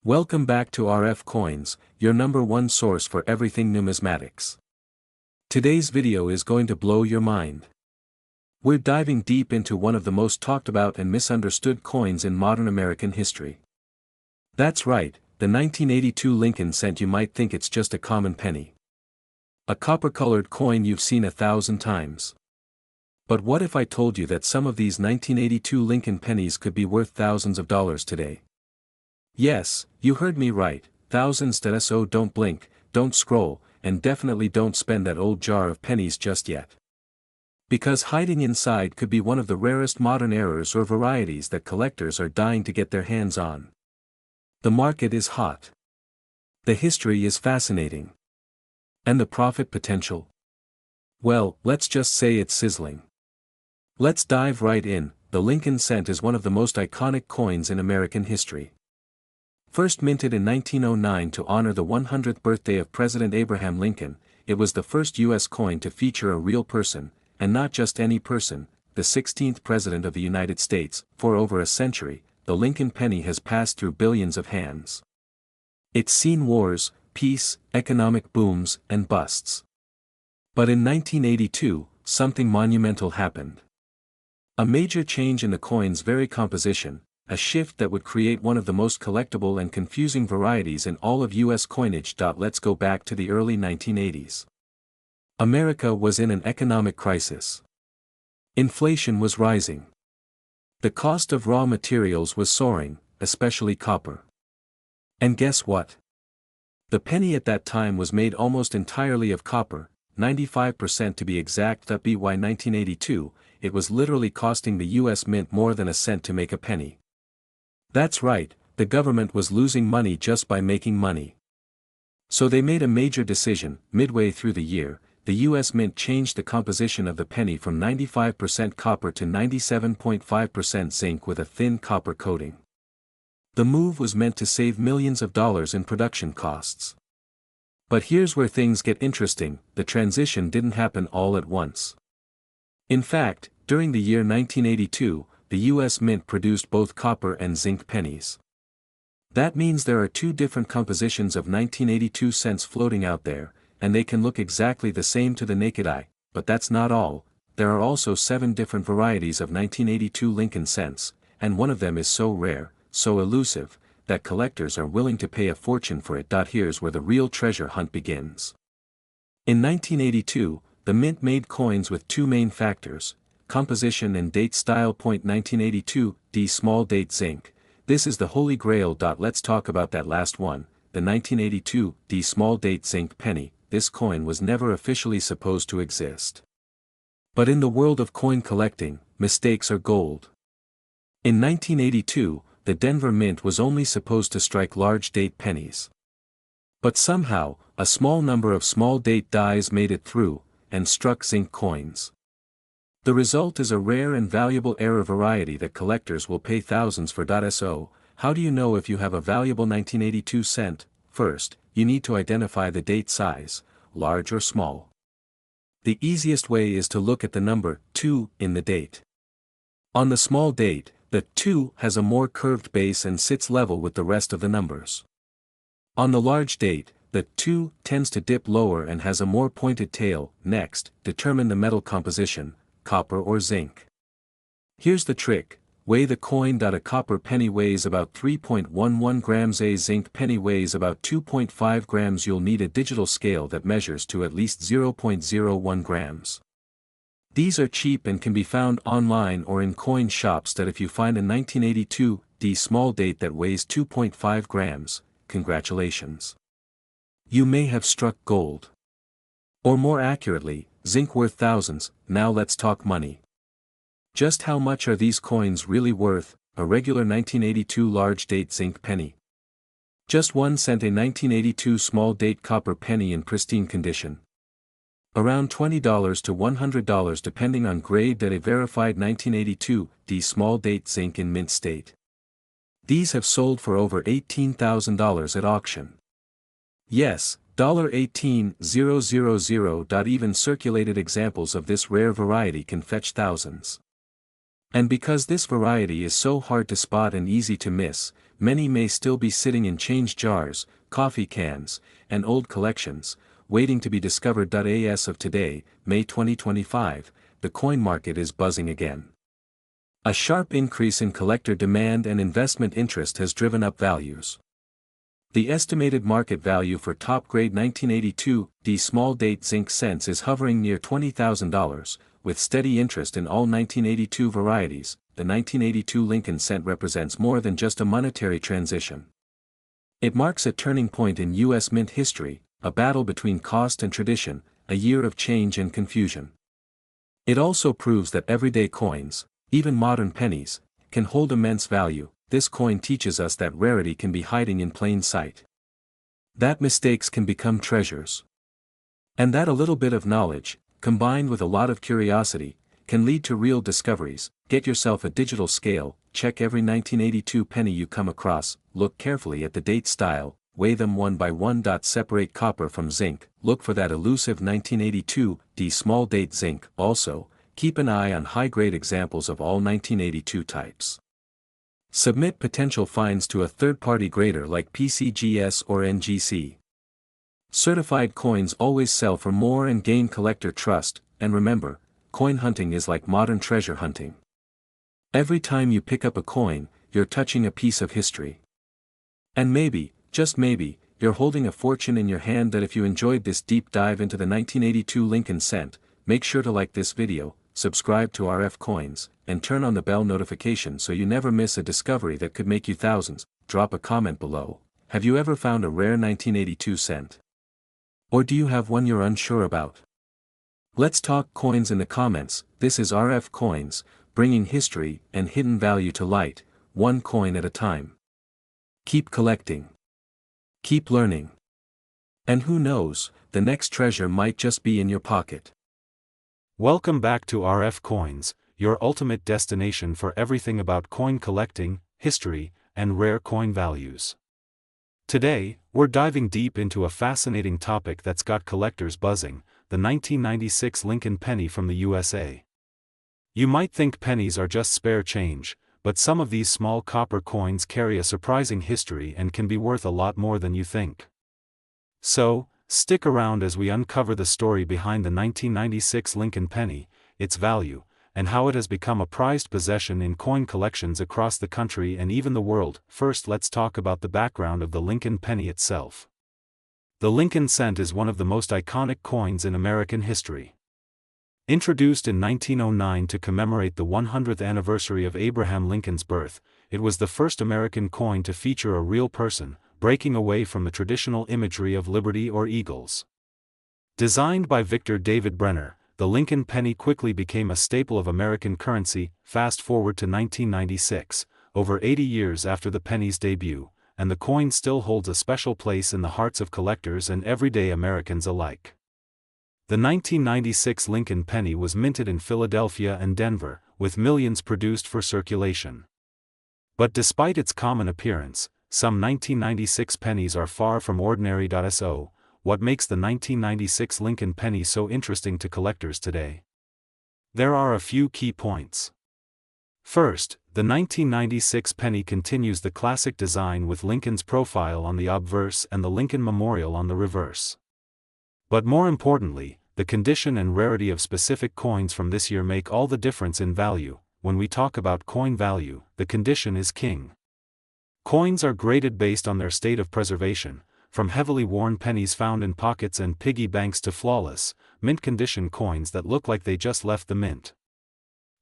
Welcome back to RF Coins, your number one source for everything numismatics. Today's video is going to blow your mind. We're diving deep into one of the most talked about and misunderstood coins in modern American history. That's right, the 1982 Lincoln cent. You might think it's just a common penny. A copper-colored coin you've seen 1,000 times. But what if I told you that some of these 1982 Lincoln pennies could be worth thousands of dollars today? Yes, you heard me right, thousands. So don't blink, don't scroll, and definitely don't spend that old jar of pennies just yet. Because hiding inside could be one of the rarest modern errors or varieties that collectors are dying to get their hands on. The market is hot. The history is fascinating. And the profit potential? Well, let's just say it's sizzling. Let's dive right in. The Lincoln cent is one of the most iconic coins in American history. First minted in 1909 to honor the 100th birthday of President Abraham Lincoln, it was the first U.S. coin to feature a real person, and not just any person, the 16th President of the United States. For over a century, the Lincoln penny has passed through billions of hands. It's seen wars, peace, economic booms, and busts. But in 1982, something monumental happened. A major change in the coin's very composition, a shift that would create one of the most collectible and confusing varieties in all of U.S. coinage. Let's go back to the early 1980s. America was in an economic crisis. Inflation was rising. The cost of raw materials was soaring, especially copper. And guess what? The penny at that time was made almost entirely of copper, 95% to be exact. By 1982, it was literally costing the U.S. Mint more than a cent to make a penny. That's right, the government was losing money just by making money. So they made a major decision. Midway through the year, the U.S. Mint changed the composition of the penny from 95% copper to 97.5% zinc with a thin copper coating. The move was meant to save millions of dollars in production costs. But here's where things get interesting. The transition didn't happen all at once. In fact, during the year 1982, the U.S. Mint produced both copper and zinc pennies. That means there are two different compositions of 1982 cents floating out there, and they can look exactly the same to the naked eye. But that's not all. There are also 7 different varieties of 1982 Lincoln cents, and one of them is so rare, so elusive, that collectors are willing to pay a fortune for it. Here's where the real treasure hunt begins. In 1982, the Mint made coins with two main factors: composition and date. Style. 1982, D small date zinc. This is the holy grail. Let's talk about that last one, the 1982 D small date zinc penny. This coin was never officially supposed to exist. But in the world of coin collecting, mistakes are gold. In 1982, the Denver Mint was only supposed to strike large date pennies. But somehow, a small number of small date dies made it through, and struck zinc coins. The result is a rare and valuable error variety that collectors will pay thousands for. So, how do you know if you have a valuable 1982 cent? First, you need to identify the date size, large or small. The easiest way is to look at the number 2 in the date. On the small date, the 2 has a more curved base and sits level with the rest of the numbers. On the large date, the 2 tends to dip lower and has a more pointed tail. Next, determine the metal composition, copper or zinc. Here's the trick: weigh the coin. A copper penny weighs about 3.11 grams, a zinc penny weighs about 2.5 grams. You'll need a digital scale that measures to at least 0.01 grams. These are cheap and can be found online or in coin shops. If you find a 1982 D small date that weighs 2.5 grams, congratulations. You may have struck gold. Or more accurately, zinc worth thousands. Now let's talk money. Just how much are these coins really worth? A regular 1982 large date zinc penny. Just 1 cent. A 1982 small date copper penny in pristine condition. Around $20 to $100 depending on grade. A verified 1982 D small date zinc in mint state. These have sold for over $18,000 at auction. Yes, $18,000. Even circulated examples of this rare variety can fetch thousands. And because this variety is so hard to spot and easy to miss, many may still be sitting in change jars, coffee cans, and old collections, waiting to be discovered. As of today, May 2025, the coin market is buzzing again. A sharp increase in collector demand and investment interest has driven up values. The estimated market value for top-grade 1982 small-date zinc cents is hovering near $20,000, with steady interest in all 1982 varieties. The 1982 Lincoln cent represents more than just a monetary transition. It marks a turning point in U.S. mint history, a battle between cost and tradition, a year of change and confusion. It also proves that everyday coins, even modern pennies, can hold immense value. This coin teaches us that rarity can be hiding in plain sight. That mistakes can become treasures. And that a little bit of knowledge, combined with a lot of curiosity, can lead to real discoveries. Get yourself a digital scale, check every 1982 penny you come across, look carefully at the date style, weigh them one by one. Separate copper from zinc, look for that elusive 1982 small date zinc. Also, keep an eye on high-grade examples of all 1982 types. Submit potential finds to a third-party grader like PCGS or NGC. Certified coins always sell for more and gain collector trust, and remember, coin hunting is like modern treasure hunting. Every time you pick up a coin, you're touching a piece of history. And maybe, just maybe, you're holding a fortune in your hand. If you enjoyed this deep dive into the 1982 Lincoln cent, make sure to like this video, subscribe to RF Coins, and turn on the bell notification so you never miss a discovery that could make you thousands. Drop a comment below. Have you ever found a rare 1982 cent? Or do you have one you're unsure about? Let's talk coins in the comments. This is RF Coins, bringing history and hidden value to light, one coin at a time. Keep collecting. Keep learning. And who knows, the next treasure might just be in your pocket. Welcome back to RF Coins, your ultimate destination for everything about coin collecting, history, and rare coin values. Today, we're diving deep into a fascinating topic that's got collectors buzzing, the 1996 Lincoln penny from the USA. You might think pennies are just spare change, but some of these small copper coins carry a surprising history and can be worth a lot more than you think. So, stick around as we uncover the story behind the 1996 Lincoln penny, its value, and how it has become a prized possession in coin collections across the country and even the world. First, let's talk about the background of the Lincoln penny itself. The Lincoln cent is one of the most iconic coins in American history. Introduced in 1909 to commemorate the 100th anniversary of Abraham Lincoln's birth, it was the first American coin to feature a real person, breaking away from the traditional imagery of liberty or eagles. Designed by Victor David Brenner, the Lincoln penny quickly became a staple of American currency. Fast forward to 1996, over 80 years after the penny's debut, and the coin still holds a special place in the hearts of collectors and everyday Americans alike. The 1996 Lincoln penny was minted in Philadelphia and Denver, with millions produced for circulation. But despite its common appearance, some 1996 pennies are far from ordinary. So, what makes the 1996 Lincoln penny so interesting to collectors today? There are a few key points. First, the 1996 penny continues the classic design with Lincoln's profile on the obverse and the Lincoln Memorial on the reverse. But more importantly, the condition and rarity of specific coins from this year make all the difference in value. When we talk about coin value, the condition is king. Coins are graded based on their state of preservation, from heavily worn pennies found in pockets and piggy banks to flawless, mint condition coins that look like they just left the mint.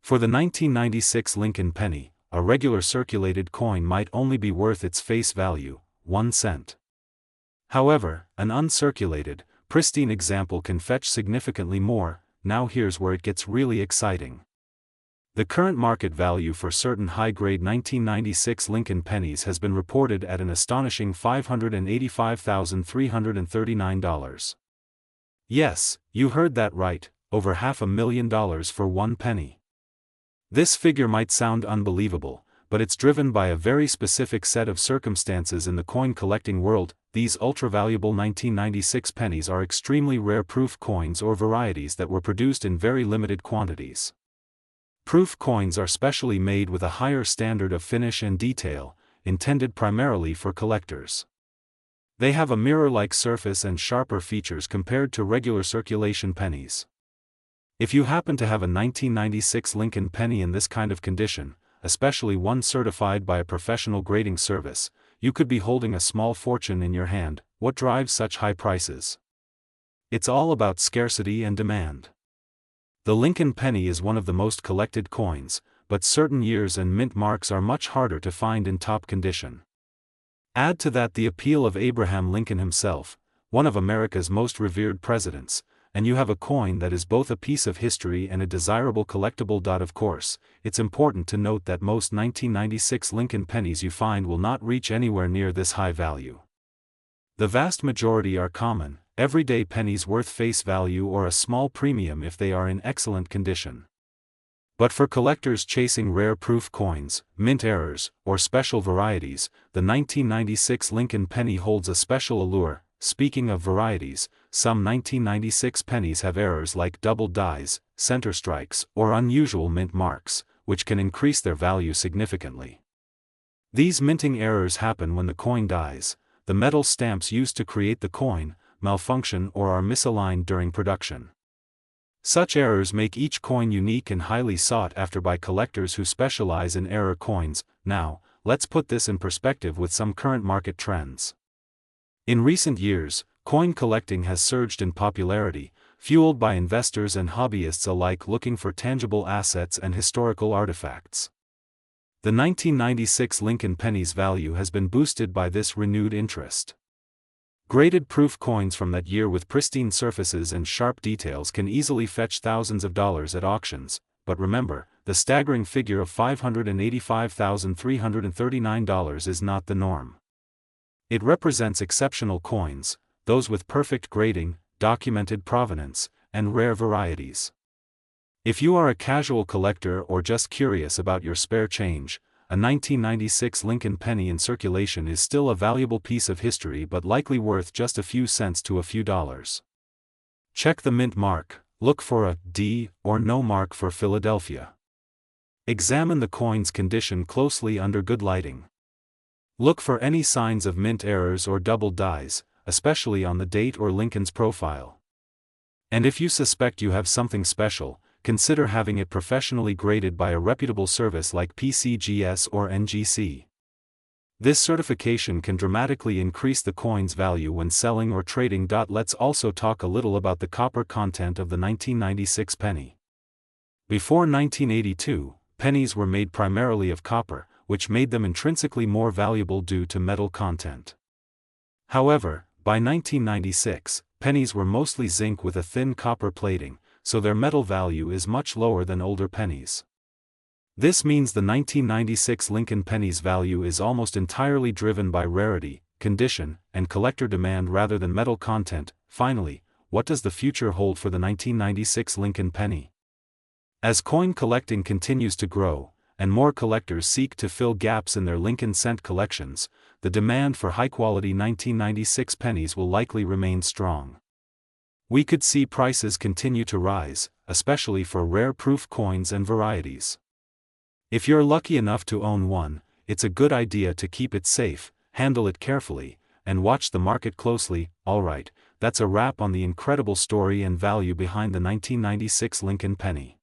For the 1996 Lincoln penny, a regular circulated coin might only be worth its face value, 1 cent. However, an uncirculated, pristine example can fetch significantly more. Now here's where it gets really exciting. The current market value for certain high-grade 1996 Lincoln pennies has been reported at an astonishing $585,339. Yes, you heard that right, over $500,000 for one penny. This figure might sound unbelievable, but it's driven by a very specific set of circumstances in the coin collecting world. These ultra-valuable 1996 pennies are extremely rare proof coins or varieties that were produced in very limited quantities. Proof coins are specially made with a higher standard of finish and detail, intended primarily for collectors. They have a mirror-like surface and sharper features compared to regular circulation pennies. If you happen to have a 1996 Lincoln penny in this kind of condition, especially one certified by a professional grading service, you could be holding a small fortune in your hand. What drives such high prices? It's all about scarcity and demand. The Lincoln penny is one of the most collected coins, but certain years and mint marks are much harder to find in top condition. Add to that the appeal of Abraham Lincoln himself, one of America's most revered presidents, and you have a coin that is both a piece of history and a desirable collectible. Of course, it's important to note that most 1996 Lincoln pennies you find will not reach anywhere near this high value. The vast majority are common, everyday pennies worth face value or a small premium if they are in excellent condition. But for collectors chasing rare proof coins, mint errors, or special varieties, the 1996 Lincoln penny holds a special allure. Speaking of varieties, some 1996 pennies have errors like double dies, center strikes, or unusual mint marks, which can increase their value significantly. These minting errors happen when the coin dies, the metal stamps used to create the coin malfunction or are misaligned during production. Such errors make each coin unique and highly sought after by collectors who specialize in error coins. Now, let's put this in perspective with some current market trends. In recent years, coin collecting has surged in popularity, fueled by investors and hobbyists alike looking for tangible assets and historical artifacts. The 1996 Lincoln penny's value has been boosted by this renewed interest. Graded proof coins from that year with pristine surfaces and sharp details can easily fetch thousands of dollars at auctions, but remember, the staggering figure of $585,339 is not the norm. It represents exceptional coins, those with perfect grading, documented provenance, and rare varieties. If you are a casual collector or just curious about your spare change, a 1996 Lincoln penny in circulation is still a valuable piece of history but likely worth just a few cents to a few dollars. Check the mint mark, look for a D or no mark for Philadelphia. Examine the coin's condition closely under good lighting. Look for any signs of mint errors or double dies, especially on the date or Lincoln's profile. And if you suspect you have something special, consider having it professionally graded by a reputable service like PCGS or NGC. This certification can dramatically increase the coin's value when selling or trading. Let's also talk a little about the copper content of the 1996 penny. Before 1982, pennies were made primarily of copper, which made them intrinsically more valuable due to metal content. However, by 1996, pennies were mostly zinc with a thin copper plating, so their metal value is much lower than older pennies. This means the 1996 Lincoln penny's value is almost entirely driven by rarity, condition, and collector demand rather than metal content. Finally, what does the future hold for the 1996 Lincoln penny? As coin collecting continues to grow, and more collectors seek to fill gaps in their Lincoln cent collections, the demand for high-quality 1996 pennies will likely remain strong. We could see prices continue to rise, especially for rare proof coins and varieties. If you're lucky enough to own one, it's a good idea to keep it safe, handle it carefully, and watch the market closely. Alright, that's a wrap on the incredible story and value behind the 1996 Lincoln penny.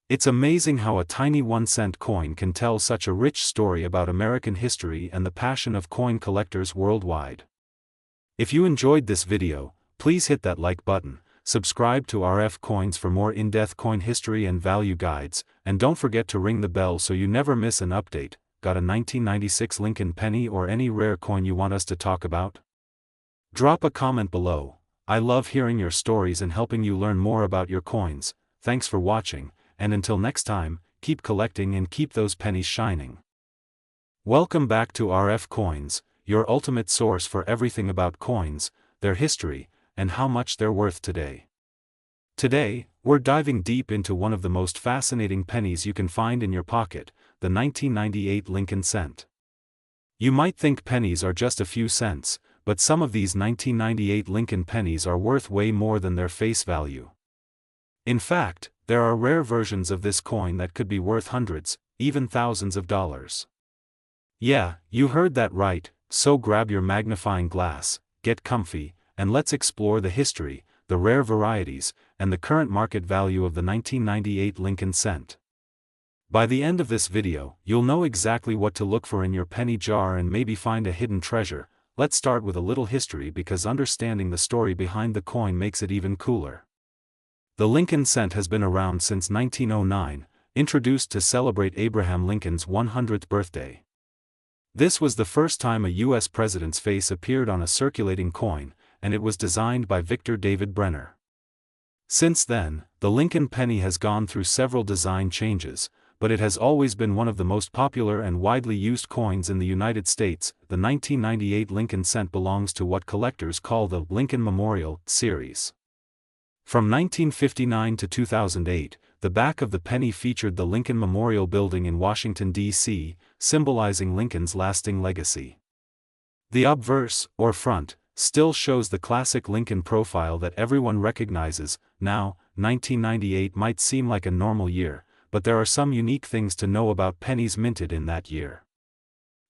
It's amazing how a tiny 1-cent coin can tell such a rich story about American history and the passion of coin collectors worldwide. If you enjoyed this video, please hit that like button, subscribe to RF Coins for more in-depth coin history and value guides, and don't forget to ring the bell so you never miss an update. Got a 1996 Lincoln penny or any rare coin you want us to talk about? Drop a comment below. I love hearing your stories and helping you learn more about your coins. Thanks for watching, and until next time, keep collecting and keep those pennies shining. Welcome back to RF Coins, your ultimate source for everything about coins, their history, and how much they're worth today. Today, we're diving deep into one of the most fascinating pennies you can find in your pocket, the 1998 Lincoln cent. You might think pennies are just a few cents, but some of these 1998 Lincoln pennies are worth way more than their face value. In fact, there are rare versions of this coin that could be worth hundreds, even thousands of dollars. Yeah, you heard that right, so grab your magnifying glass, get comfy, and let's explore the history, the rare varieties, and the current market value of the 1998 Lincoln cent. By the end of this video, you'll know exactly what to look for in your penny jar and maybe find a hidden treasure. Let's start with a little history because understanding the story behind the coin makes it even cooler. The Lincoln cent has been around since 1909, introduced to celebrate Abraham Lincoln's 100th birthday. This was the first time a U.S. president's face appeared on a circulating coin, and it was designed by Victor David Brenner. Since then, the Lincoln penny has gone through several design changes, but it has always been one of the most popular and widely used coins in the United States. The 1998 Lincoln cent belongs to what collectors call the Lincoln Memorial series. From 1959 to 2008, the back of the penny featured the Lincoln Memorial Building in Washington, D.C., symbolizing Lincoln's lasting legacy. The obverse, or front, still shows the classic Lincoln profile that everyone recognizes. Now, 1998 might seem like a normal year, but there are some unique things to know about pennies minted in that year.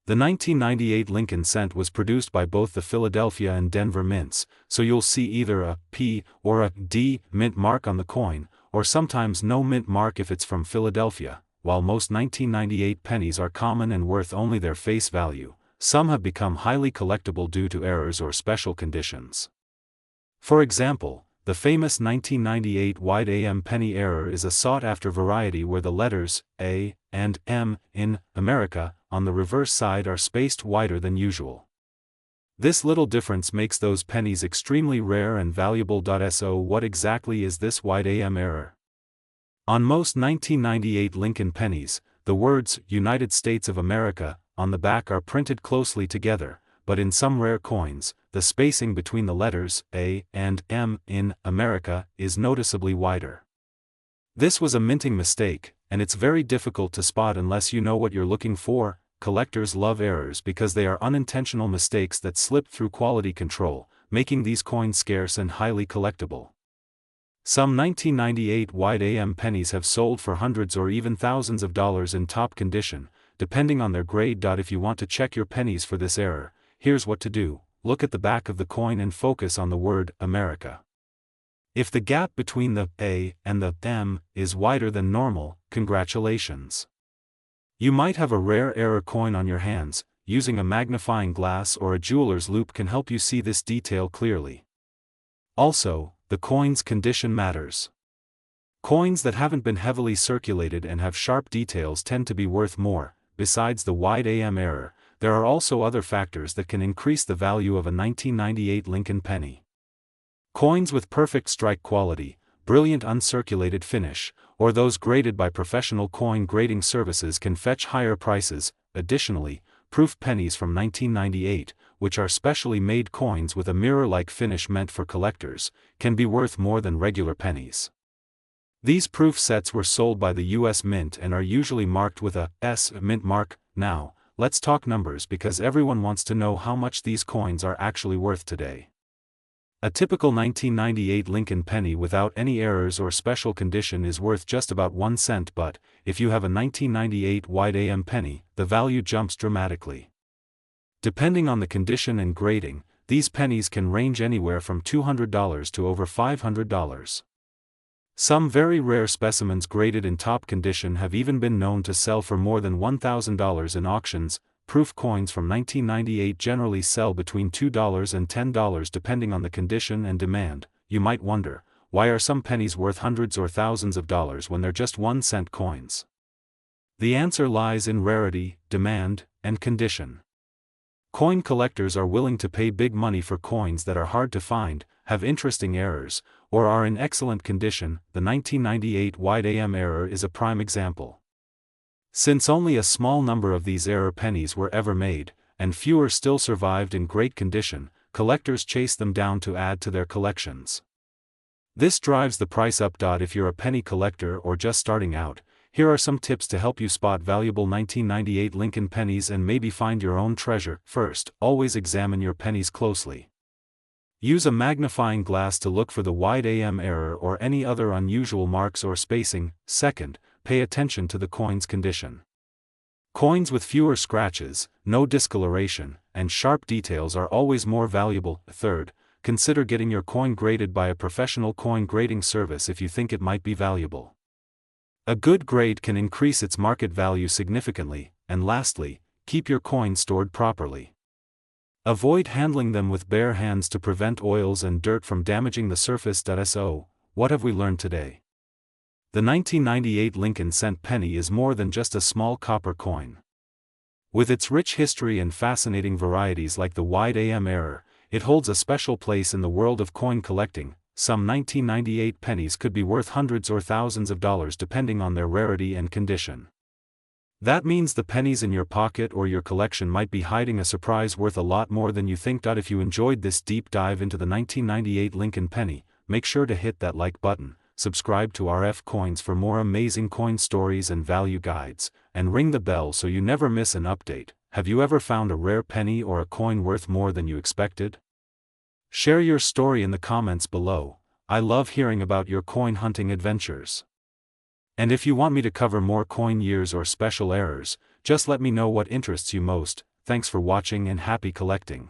The 1998 Lincoln cent was produced by both the Philadelphia and Denver mints, so you'll see either a P or a D mint mark on the coin, or sometimes no mint mark if it's from Philadelphia. While most 1998 pennies are common and worth only their face value, some have become highly collectible due to errors or special conditions. For example, the famous 1998 wide AM penny error is a sought-after variety where the letters A and M in America on the reverse side are spaced wider than usual. This little difference makes those pennies extremely rare and valuable. So what exactly is this wide AM error? On most 1998 Lincoln pennies, the words United States of America on the back are printed closely together, but in some rare coins, the spacing between the letters A and M in America is noticeably wider. This was a minting mistake, and it's very difficult to spot unless you know what you're looking for. Collectors love errors because they are unintentional mistakes that slip through quality control, making these coins scarce and highly collectible. Some 1998 wide AM pennies have sold for hundreds or even thousands of dollars in top condition, depending on their grade. If you want to check your pennies for this error, here's what to do: look at the back of the coin and focus on the word America. If the gap between the A and the M is wider than normal, congratulations. You might have a rare error coin on your hands. Using a magnifying glass or a jeweler's loupe can help you see this detail clearly. Also, the coin's condition matters. Coins that haven't been heavily circulated and have sharp details tend to be worth more. Besides the wide AM error, there are also other factors that can increase the value of a 1998 Lincoln penny. Coins with perfect strike quality, brilliant uncirculated finish, or those graded by professional coin grading services can fetch higher prices. Additionally, proof pennies from 1998, which are specially made coins with a mirror-like finish meant for collectors, can be worth more than regular pennies. These proof sets were sold by the U.S. Mint and are usually marked with a S mint mark. Now, let's talk numbers because everyone wants to know how much these coins are actually worth today. A typical 1998 Lincoln penny without any errors or special condition is worth just about 1 cent, but if you have a 1998 wide AM penny, the value jumps dramatically. Depending on the condition and grading, these pennies can range anywhere from $200 to over $500. Some very rare specimens graded in top condition have even been known to sell for more than $1,000 in auctions. Proof coins from 1998 generally sell between $2 and $10 depending on the condition and demand. You might wonder, why are some pennies worth hundreds or thousands of dollars when they're just 1-cent coins? The answer lies in rarity, demand, and condition. Coin collectors are willing to pay big money for coins that are hard to find, have interesting errors, or are in excellent condition. The 1998 wide AM error is a prime example. Since only a small number of these error pennies were ever made, and fewer still survived in great condition, collectors chase them down to add to their collections. This drives the price up. If you're a penny collector or just starting out, here are some tips to help you spot valuable 1998 Lincoln pennies and maybe find your own treasure. First, always examine your pennies closely. Use a magnifying glass to look for the wide AM error or any other unusual marks or spacing. Second, pay attention to the coin's condition. Coins with fewer scratches, no discoloration, and sharp details are always more valuable. Third, consider getting your coin graded by a professional coin grading service if you think it might be valuable. A good grade can increase its market value significantly. And lastly, keep your coins stored properly. Avoid handling them with bare hands to prevent oils and dirt from damaging the surface. So, what have we learned today? The 1998 Lincoln cent penny is more than just a small copper coin. With its rich history and fascinating varieties like the wide AM error, it holds a special place in the world of coin collecting. Some 1998 pennies could be worth hundreds or thousands of dollars depending on their rarity and condition. That means the pennies in your pocket or your collection might be hiding a surprise worth a lot more than you think. If you enjoyed this deep dive into the 1998 Lincoln penny, make sure to hit that like button, subscribe to RF Coins for more amazing coin stories and value guides, and ring the bell so you never miss an update. Have you ever found a rare penny or a coin worth more than you expected? Share your story in the comments below. I love hearing about your coin hunting adventures. And if you want me to cover more coin years or special errors, just let me know what interests you most. Thanks for watching and happy collecting.